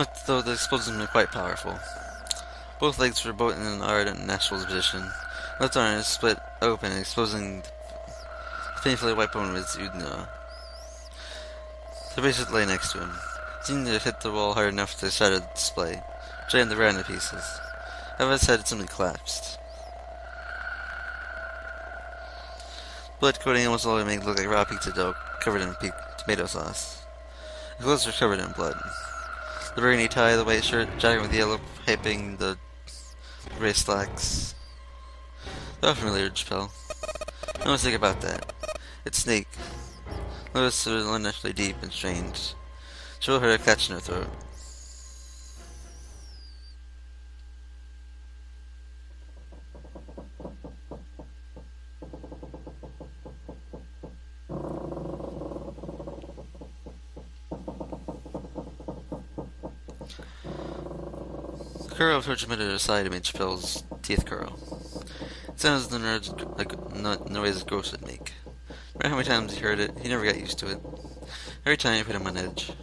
But though the explosion was quite powerful. Both legs were both in an ardent natural position. Left arm split open, exposing the painfully white bone with Udna. The bracelet lay next to him. Seemed to hit the wall hard enough to shatter the display, tearing the round to pieces. Eva's head simply collapsed. Blood coating almost all made it look like raw pizza dough covered in tomato sauce. His clothes were covered in blood. The burgundy tie, the white shirt, jacket with yellow piping, the gray slacks. They're all familiar to Chappelle. No mistake about that. It's Snake. Notice it was unnaturally deep and strange. Chappelle heard a catch in her throat. The curl of her tremendous aside made Chappelle's teeth curl. It sounded as the noise a ghost would make. No matter how many times he heard it, he never got used to it. Every time he put him on edge. It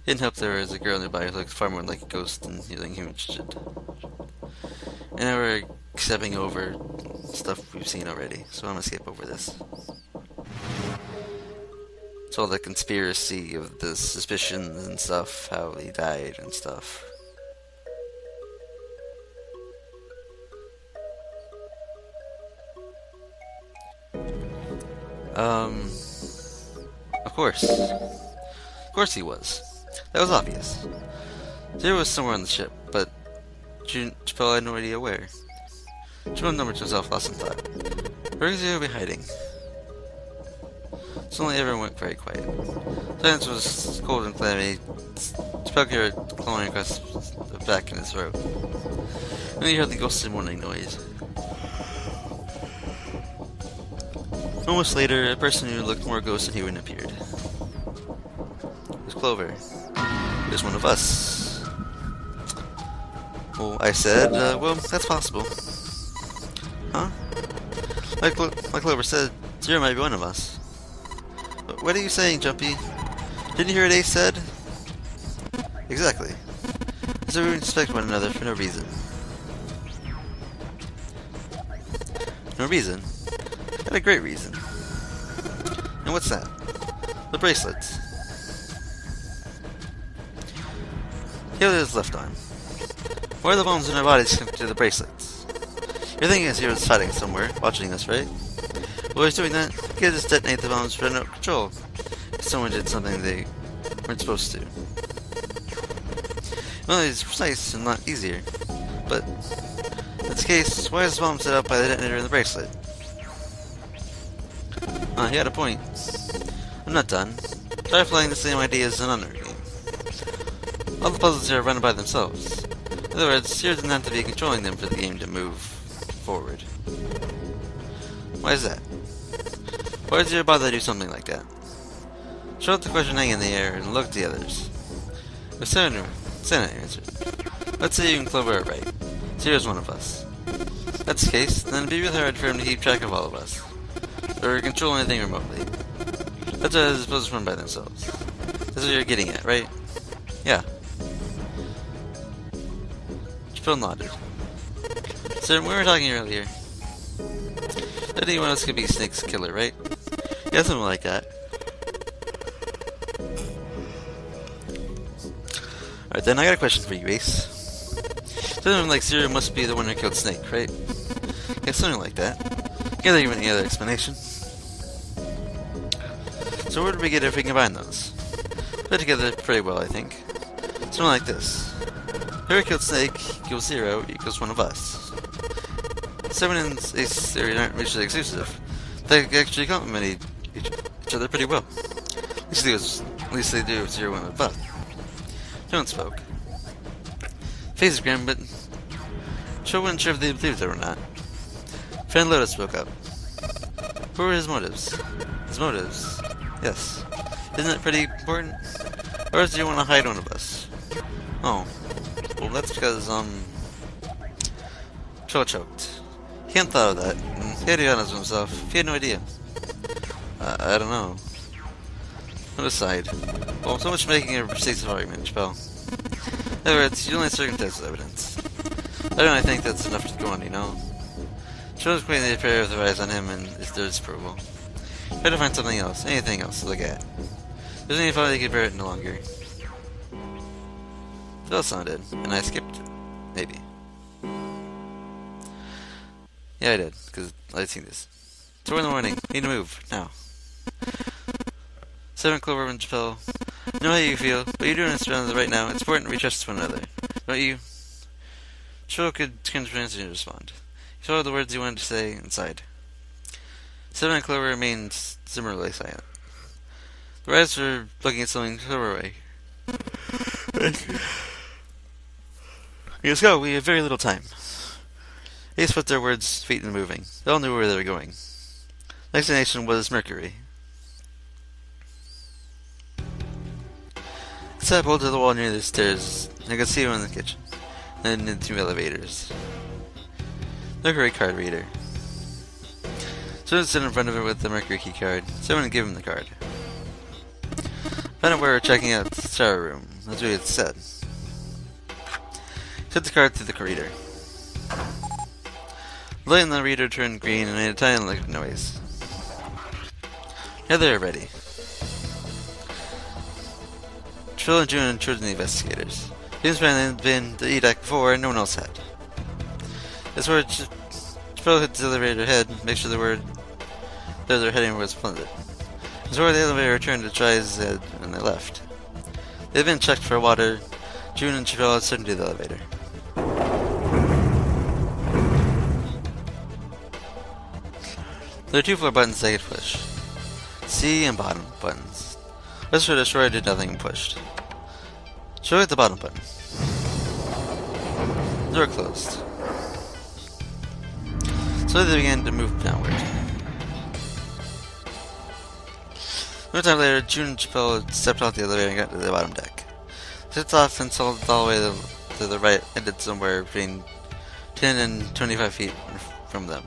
didn't help there was a girl nearby who looked far more like a ghost than human should. And now we're stepping over stuff we've seen already, so I'm gonna skip over this. It's all the conspiracy of the suspicions and stuff, how he died and stuff. Of course. Of course he was. That was obvious. Zero was somewhere on the ship, but Chappelle had no idea where. Chappelle numbered to himself, lost in thought. Where could Zero be hiding? Suddenly everyone went very quiet. Silence was cold and clammy. Chappelle could hear it clawing across the back in his throat. And then he heard the ghostly moaning noise. Moments later, a person who looked more ghost than human appeared. It was Clover. It was one of us. Well, I said, well, that's possible. Huh? Like Clover said, Zero might be one of us. But what are you saying, Choppy? Didn't you hear what Ace said? Exactly. So we respect one another for no reason. No reason? Got a great reason. And what's that? The bracelets. Here is his left arm. Where are the bones in our bodies connected to the bracelets? You're thinking as he was hiding somewhere, watching us, right? While he's doing that, he could just detonate the bombs for no control. If someone did something they weren't supposed to. Well, it's precise and not easier. But, in this case, why is the bomb set up by the detonator in the bracelet? He had a point. I'm not done. Try applying the same ideas in another game. All the puzzles here are run by themselves. In other words, Zero doesn't have to be controlling them for the game to move forward. Why is that? Why does Zero bother to do something like that? Show up the question hanging in the air and look at the others. If Senna answered. Let's say you and Clover are right. Zero's one of us. If that's the case, then it'd be really hard for him to keep track of all of us. Or control anything remotely. That's why they're supposed to run by themselves. That's what you're getting at, right? Yeah. Chappelle nodded. So we were talking earlier. That anyone else could be Snake's killer, right? Yeah, something like that. Alright then, I got a question for you, Ace. Something like Zero must be the one who killed Snake, right? Yeah, something like that. Can't think of any other explanation. So where do we get if we combine those? Put together pretty well, I think. Something like this. Whoever killed Snake equals Zero equals one of us. Seven and Ace theory aren't mutually exclusive. They actually complement each other pretty well. At least they do if Zero went with both. No one spoke. Faces grim, but Cho wasn't sure if they believed it or not. Friend Lotus spoke up. What were his motives? His motives? Yes. Isn't that pretty important? Or does he want to hide one of us? Oh. Well, that's because, Cho choked. He hadn't thought of that, and he had to be honest with himself. He had no idea. I don't know. What aside? Well, so much for making a persuasive argument, Chappelle. In other words, you only circumstances evidence. I don't think that's enough to go on, you know. Chappelle's quitting the pair of their eyes on him and is their disapproval. Try to find something else, anything else to look at. There's any thought they could bear it no longer. Phil sounded, and I skipped it. Maybe. Yeah, I did, because I'd seen this. 4 in the morning. Need to move. Now. 7 Clover and Chappelle. I know how you feel, but you're doing this right now. It's important we trust one another. Don't you? Chappelle could convince to respond. He swallowed the words he wanted to say and sighed. 7 and Clover remained similarly silent. The rats were looking at something further away. Let's go. We have very little time. Ace put their words, feet and moving. They all knew where they were going. The destination was Mercury. Sat pulled to the wall near the stairs, and I could see him in the kitchen, and in the 2 elevators. Mercury card reader. Someone stood in front of it with the Mercury key card. Someone gave him the card. Found out we were checking out the shower room. That's what he had said. Set the card through the reader. The light in the reader turned green and made a tiny electric noise. Now they were ready. Phil and June chose the investigators. James had been to the E-deck before and no one else had. That's where Phil hit the elevator head, make sure where they're heading was plummeted. That's where the elevator returned to try his head and they left. They had been checked for water. June and Chappelle had stepped into the elevator. There are 2 floor buttons they could push. C and bottom buttons. Rest for destroy did nothing and pushed. Show hit the bottom button. The door closed. So they began to move downward. No time later, June and Chappelle stepped off the elevator and got to the bottom deck. Stepped off and saw all the way to the right, ended somewhere between 10 and 25 feet from them.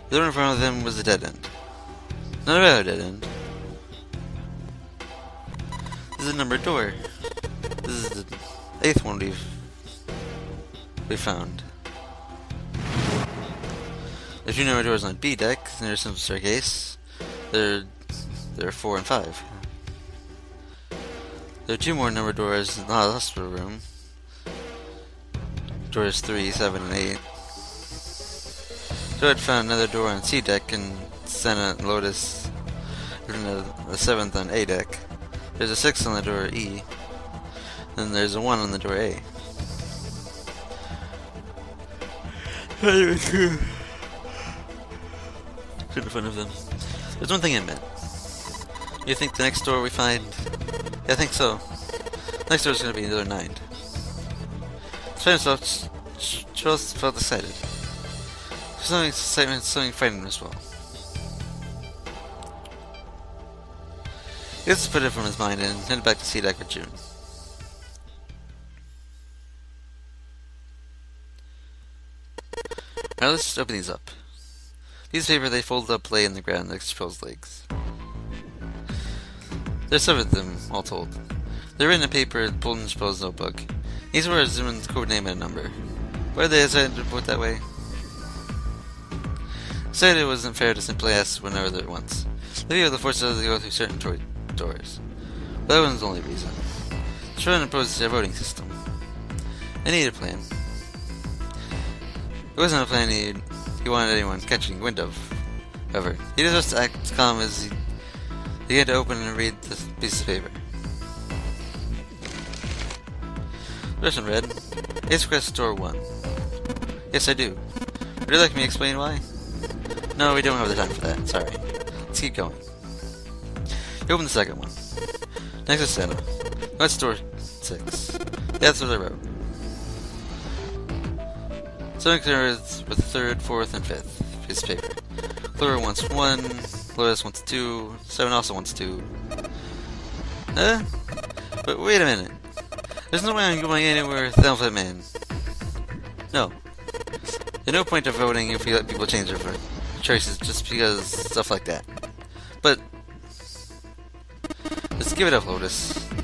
The door in front of them was a dead end. Not a regular dead end. This is a numbered door. This is the 8th one we found. There's 2 numbered doors on B deck, and there's some staircase. There are 4 and 5. There are 2 more numbered doors in the hospital room. Doors 3, 7, and 8. Joe had found another door on C deck and Senna and Lotus in the 7th on A deck. There's a 6 on the door E. Then there's a 1 on the door A. Good in front of them. There's one thing I meant. You think the next door we find? Yeah, I think so. Next door is going to be the other 9. Charles felt excited. Something excitement, something frightening as well. He just put it from his mind and headed back to C deck with June. Alright, let's just open these up. These paper they folded up lay in the ground next to Chappelle's legs. There's 7 of them, all told. They're written in paper pulled in Chappelle's notebook. These were Zimmerman's code name and a number. Why did they decide to put it that way? Said it wasn't fair to simply ask whenever there once. The view of the force others to go through certain doors. But that wasn't the only reason. Sherman proposed a voting system. I needed a plan. It wasn't a plan he wanted anyone catching wind of. However, he just to act calm as he began to open and read the piece of paper. Person read, Ace Quest Door 1. Yes, I do. Would you like me to explain why? No, we don't have the time for that. Sorry. Let's keep going. You open the second one. Next is Santa. That's door 6. That's what I wrote. Sonic clears with 3rd, 4th, and 5th piece of paper. Clear wants 1. Lotus wants 2. 7 also wants 2. But wait a minute. There's no way I'm going anywhere with the Elephant Man. No. There's no point of voting if we let people change their choices just because stuff like that. But Let's give it up, Lotus.